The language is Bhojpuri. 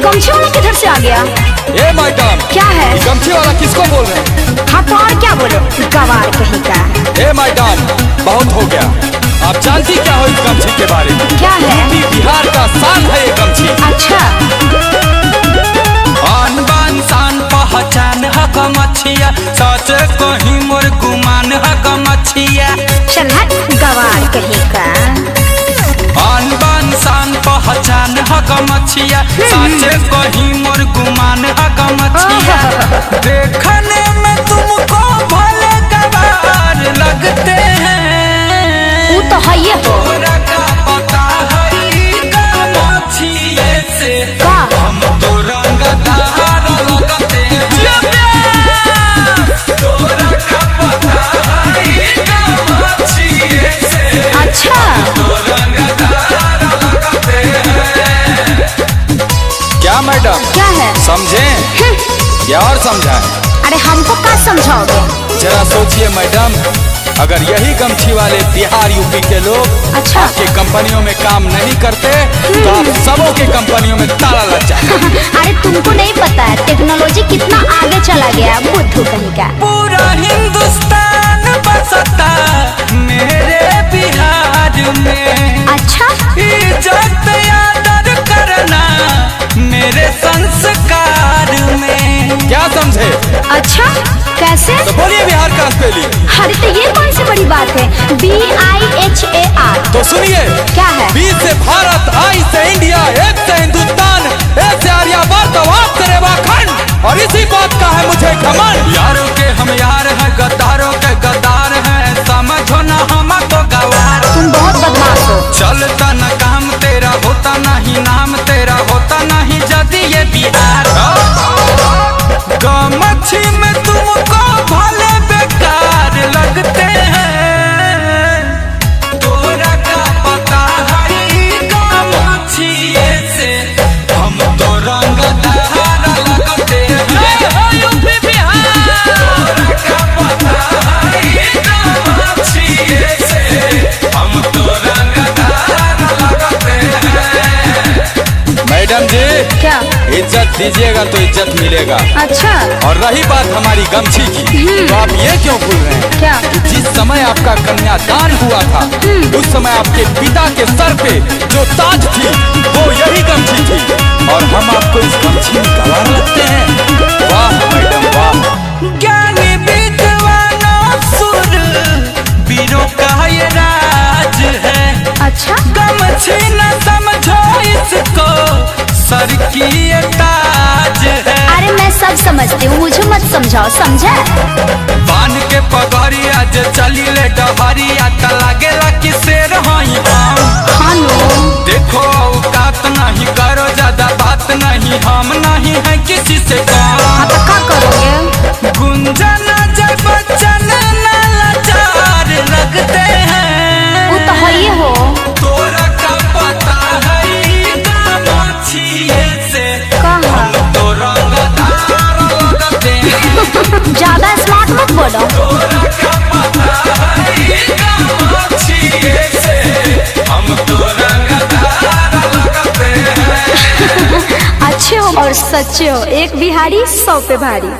गमछे वाला किधर से आ गया? ए मैडम, क्या है? गमछे वाला किसको बोल रहे हैं? हाँ तो और क्या बोले, गवार कहीं का। ए मैडम, बहुत हो गया। आप जानती क्या हो इस गमछी के बारे में? क्या है? यूपी बिहार का शान है ये गमछी। अच्छा। आन बान शान पहचान है गमछिया, सच कहीं मोर गुमान है गमछिया। चल हट गवार कहीं का। आन बान शान पहचान है गमछिया, सच कहीं मोर गुमान है गमछिया। देखने में तुमको भले गवार लगते हैं, वो तो है ये हो। तोरा का पता है गमछिए से का? हम तो रंगदार लगते हैं। तोरा का पता है गमछिए से अच्छा। तो रंगदार लगते हैं। क्या मैडम? क्या है? समझे या और समझाएं? अरे हमको क्या समझाओगे? जरा सोचिए मैडम, अगर यही गमछी वाले बिहार यूपी के लोग अच्छा। आपके कंपनियों में काम नहीं करते तो आप सबों के कंपनियों में ताला लग जाए। अरे तुमको नहीं पता है टेक्नोलॉजी कितना आगे चला गया, बुद्धू कहीं का। पूरा हिंदुस्तान बसता मेरे बिहार में। अच्छा। इज्जत आदर करना मेरे संस्कार में। क्या समझे? अच्छा कैसे? तो बोलिए बिहार का स्पेलिंग। अरे तो ये कौन सी बड़ी बात है? BIHAR। तो सुनिए, क्या है? बी से भारत, आई से इंडिया, एच से हिंदुस्तान, ए से आर्यावर्त, वात से रेवाखंड, और इसी बात का है मुझे घमंड। यारों के हम यार हैं, गद्दारों के गद्दार हैं, समझो ना हम तो गवार। तुम बहुत बदमाश हो। चलता न काम तेरा, होता नहीं नाम तेरा, होता नहीं जदी ये बिहार। गमछी में तुमको भले बेकार लगते हैं, तोरा का पता है गमछिए से हम तो रंगदार लगते हैं। यूपी बिहार। तोरा का पता है गमछिए से हम तो रंगदार लगते हैं। मैडम जी, क्या? इज्जत दीजिएगा तो इज्जत मिलेगा। अच्छा। और रही बात हमारी गमछी की, तो आप ये क्यों भूल रहे हैं क्या? कि जिस समय आपका कन्यादान हुआ था उस समय आपके पिता के सर पे जो ताज थी वो यही गमछी थी, और हम आपको इस गमछी में गवार लगते हैं। वाह मैडम वाह। ज्ञानी विद्वानों सुर वीरों का ये राज है। अच्छा। गमछी न समझो इसको, सर की ये ताज है। अरे मैं सब समझती हूँ, मुझे मत समझाओ, समझा? बान के पगड़िया जे चली ले डबरिया त लागेला कि शेर हई हम। हाँ नो। देखो औकात नहीं, करो ज्यादा बात नहीं, हम नहीं है किसी से कम। हाँ तो क्या करोगे? गुंजन जय बच्चन न लाचार लगते हैं, वो तो है ही हो। तोरा का पता है गमछिए से कहाँ? तो रंगदार लगते हैं। ज्यादा स्मार्ट मत बोलो। तोरा का पता है गमछिए से हम तो रंगदार लगते हैं। अच्छे हो और सच्चे हो, एक बिहारी 100 पे भारी।